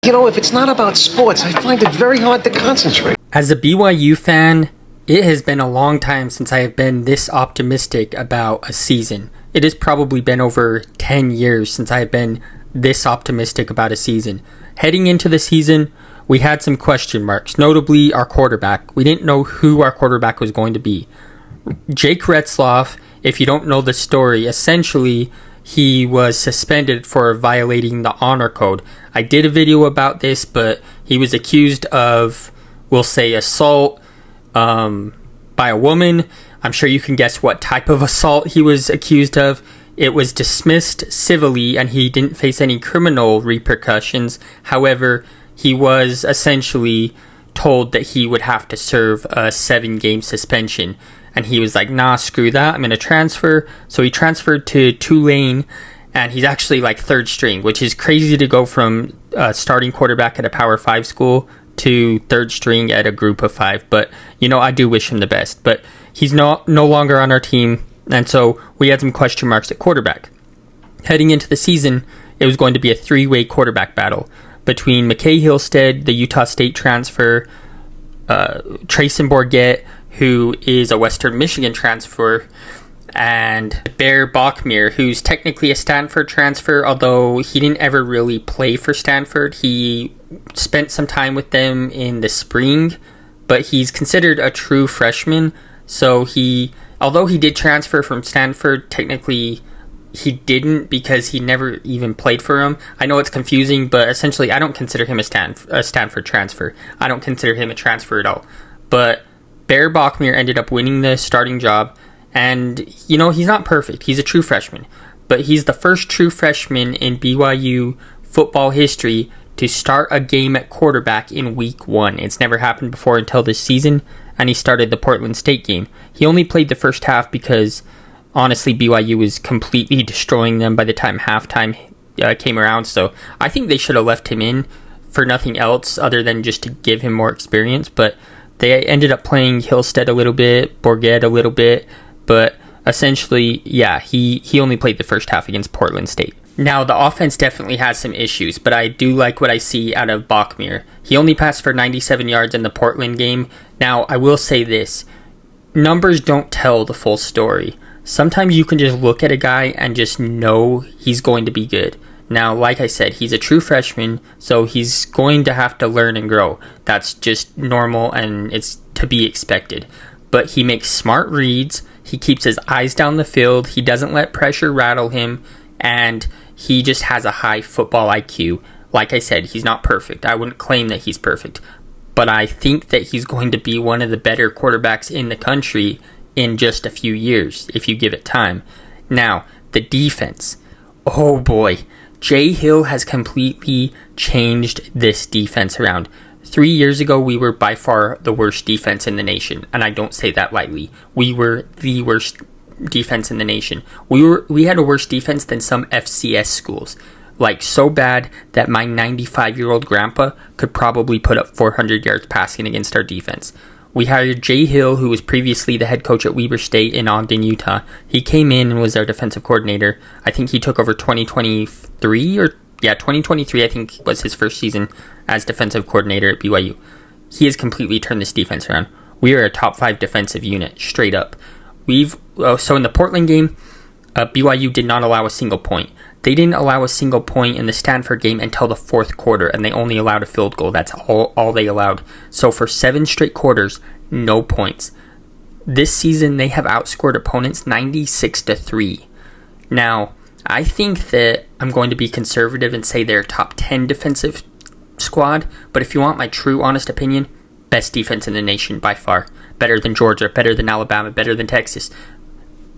You know, if it's not about sports, I find it very hard to concentrate. As a BYU fan, it has been a long time since I have been this optimistic about a season. It has probably been over 10 years since I have been this optimistic about a season. Heading into the season, we had some question marks, notably our quarterback. We didn't know who our quarterback was going to be. Jake Retzloff, if you don't know the story, essentially he was suspended for violating the honor code. I did a video about this, but he was accused of, we'll say, assault by a woman. I'm sure you can guess what type of assault he was accused of. It was dismissed civilly and he didn't face any criminal repercussions. However, he was essentially told that he would have to serve a 7-game suspension. And he was like, nah, screw that. I'm going to transfer. So he transferred to Tulane, and he's actually like third string, which is crazy to go from starting quarterback at a Power 5 school to third string at a group of 5. But, you know, I do wish him the best. But he's no longer on our team, and so we had some question marks at quarterback. Heading into the season, it was going to be a 3-way quarterback battle between McKay Hillstead, the Utah State transfer, Trayson Bourget, who is a Western Michigan transfer, and Bear Bachmere, who's technically a Stanford transfer, although he didn't ever really play for Stanford. He spent some time with them in the spring, but he's considered a true freshman. So although he did transfer from Stanford, technically he didn't because he never even played for him. I know it's confusing, but essentially I don't consider him a Stanford transfer. I don't consider him a transfer at all. But Bear Bachmere ended up winning the starting job, and, you know, he's not perfect. He's a true freshman, but he's the first true freshman in BYU football history to start a game at quarterback in week 1. It's never happened before until this season, and he started the Portland State game. He only played the first half because, honestly, BYU was completely destroying them by the time halftime came around, so I think they should have left him in for nothing else other than just to give him more experience, but they ended up playing Hillstead a little bit, Bourget a little bit, but essentially, yeah, he only played the first half against Portland State. Now, the offense definitely has some issues, but I do like what I see out of Bachmere. He only passed for 97 yards in the Portland game. Now, I will say this. Numbers don't tell the full story. Sometimes you can just look at a guy and just know he's going to be good. Now, like I said, he's a true freshman, so he's going to have to learn and grow. That's just normal and it's to be expected. But he makes smart reads, he keeps his eyes down the field, he doesn't let pressure rattle him, and he just has a high football IQ. Like I said, he's not perfect. I wouldn't claim that he's perfect. But I think that he's going to be one of the better quarterbacks in the country in just a few years, if you give it time. Now, the defense. Oh boy. Jay Hill has completely changed this defense around. 3 years ago, we were by far the worst defense in the nation, and I don't say that lightly. We were the worst defense in the nation. We had a worse defense than some FCS schools, like so bad that my 95-year-old grandpa could probably put up 400 yards passing against our defense. We hired Jay Hill, who was previously the head coach at Weber State in Ogden, Utah. He came in and was our defensive coordinator. I think he took over 2023, I think was his first season as defensive coordinator at BYU. He has completely turned this defense around. We are a top 5 defensive unit, straight up. So in the Portland game, BYU did not allow a single point. They didn't allow a single point in the Stanford game until the 4th quarter, and they only allowed a field goal. That's all they allowed. So for 7 straight quarters, no points. This season, they have outscored opponents 96-3. Now, I think that I'm going to be conservative and say they're top 10 defensive squad, but if you want my true, honest opinion, best defense in the nation by far. Better than Georgia, better than Alabama, better than Texas.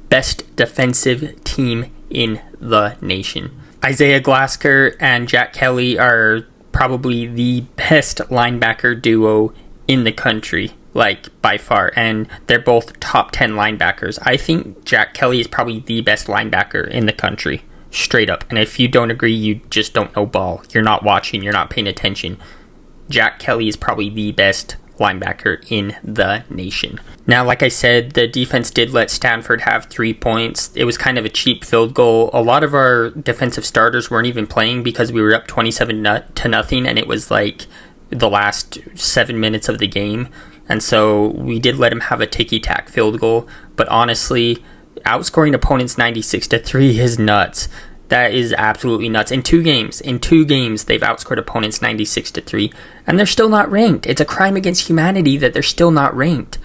Best defensive team in the nation. Isaiah Glasker and Jack Kelly are probably the best linebacker duo in the country, like by far, and they're both top 10 linebackers. I think Jack Kelly is probably the best linebacker in the country, straight up. And if you don't agree, you just don't know ball. You're not watching, you're not paying attention. Jack Kelly is probably the best linebacker in the nation. Now, like I said, the defense did let Stanford have 3 points. It was kind of a cheap field goal. A lot of our defensive starters weren't even playing because we were up 27-0, and it was like the last 7 minutes of the game. And so we did let him have a ticky-tack field goal. But honestly, outscoring opponents 96-3 is nuts. That is absolutely nuts. In two games, they've outscored opponents 96-3, and they're still not ranked. It's a crime against humanity that they're still not ranked.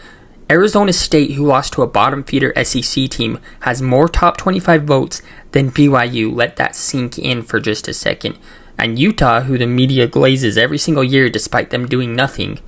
Arizona State, who lost to a bottom feeder SEC team, has more top 25 votes than BYU. Let that sink in for just a second. And Utah, who the media glazes every single year despite them doing nothing,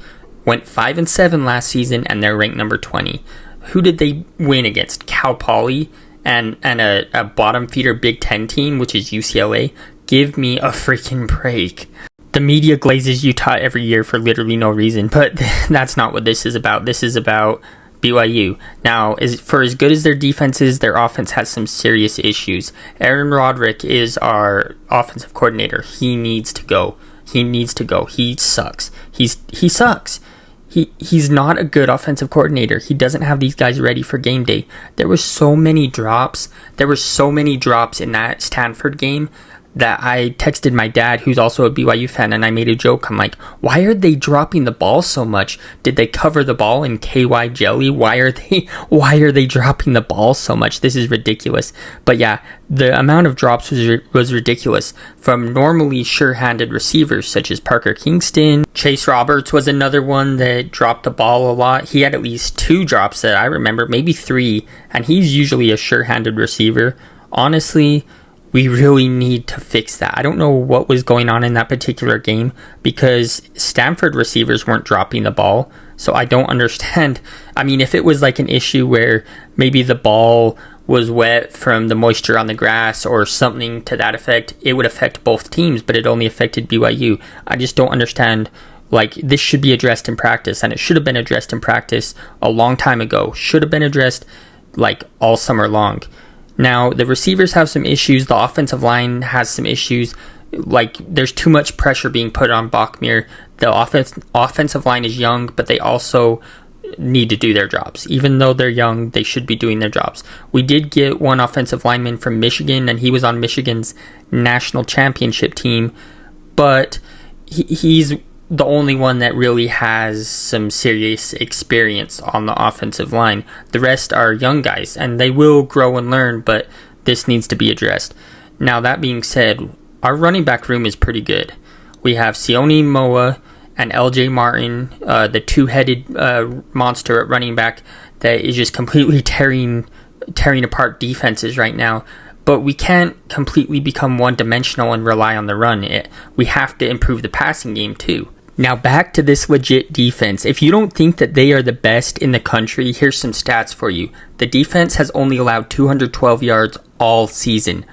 went 5-7 last season, and they're ranked number 20. Who did they win against? Cal Poly and a bottom feeder Big Ten team, which is UCLA. Give me a freaking break. The media glazes Utah every year for literally no reason, but that's not what this is about. This is about BYU. Now, for as good as their defense is, their offense has some serious issues. Aaron Roderick is our offensive coordinator. He needs to go. He sucks. He sucks. He's not a good offensive coordinator. He doesn't have these guys ready for game day. There were so many drops. in that Stanford game that I texted my dad, who's also a BYU fan, and I made a joke. I'm like, why are they dropping the ball so much? Did they cover the ball in KY jelly? Why are they dropping the ball so much? This is ridiculous. But yeah, the amount of drops was ridiculous from normally sure-handed receivers such as Parker Kingston. Chase Roberts was another one that dropped the ball a lot. He had at least 2 drops that I remember, maybe 3, and he's usually a sure-handed receiver. Honestly, we really need to fix that. I don't know what was going on in that particular game because Stanford receivers weren't dropping the ball. So I don't understand. I mean, if it was like an issue where maybe the ball was wet from the moisture on the grass or something to that effect, it would affect both teams, but it only affected BYU. I just don't understand. Like, this should be addressed in practice, and it should have been addressed in practice a long time ago. Should have been addressed like all summer long. Now, the receivers have some issues. The offensive line has some issues. Like, there's too much pressure being put on Bachmir. The offensive line is young, but they also need to do their jobs. Even though they're young, they should be doing their jobs. We did get one offensive lineman from Michigan, and he was on Michigan's national championship team. But he's the only one that really has some serious experience on the offensive line. The rest are young guys, and they will grow and learn, but this needs to be addressed. Now, that being said, our running back room is pretty good. We have Sione Moa and LJ Martin, the two-headed monster at running back that is just completely tearing apart defenses right now. But we can't completely become one-dimensional and rely on the run. We have to improve the passing game too. Now back to this legit defense. If you don't think that they are the best in the country, here's some stats for you. The defense has only allowed 212 yards all season.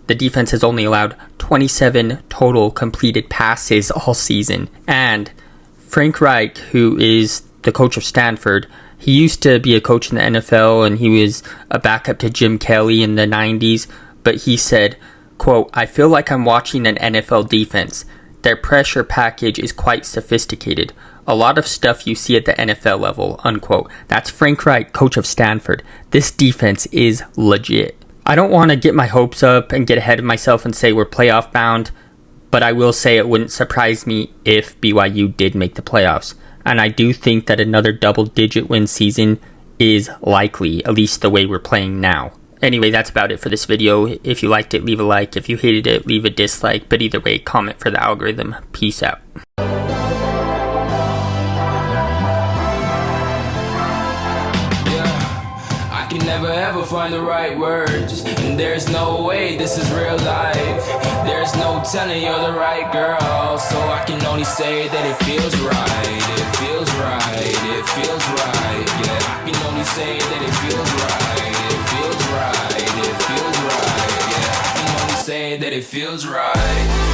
The defense has only allowed 27 total completed passes all season. And Frank Reich, who is the coach of Stanford, he used to be a coach in the NFL, and he was a backup to Jim Kelly in the 90s. But he said, quote, "I feel like I'm watching an NFL defense. Their pressure package is quite sophisticated. A lot of stuff you see at the NFL level," unquote. That's Frank Reich, coach of Stanford. This defense is legit. I don't want to get my hopes up and get ahead of myself and say we're playoff bound, but I will say it wouldn't surprise me if BYU did make the playoffs. And I do think that another double-digit win season is likely, at least the way we're playing now. Anyway, that's about it for this video. If you liked it, leave a like. If you hated it, leave a dislike. But either way, comment for the algorithm. Peace out. I can never ever find the right words, and there's no way this is real life. There's no telling you're the right girl, so I can only say that it feels right. It feels right. It feels right. Yeah, I can only say that it feels right. It feels right. It feels right. Yeah, I can only say that it feels right.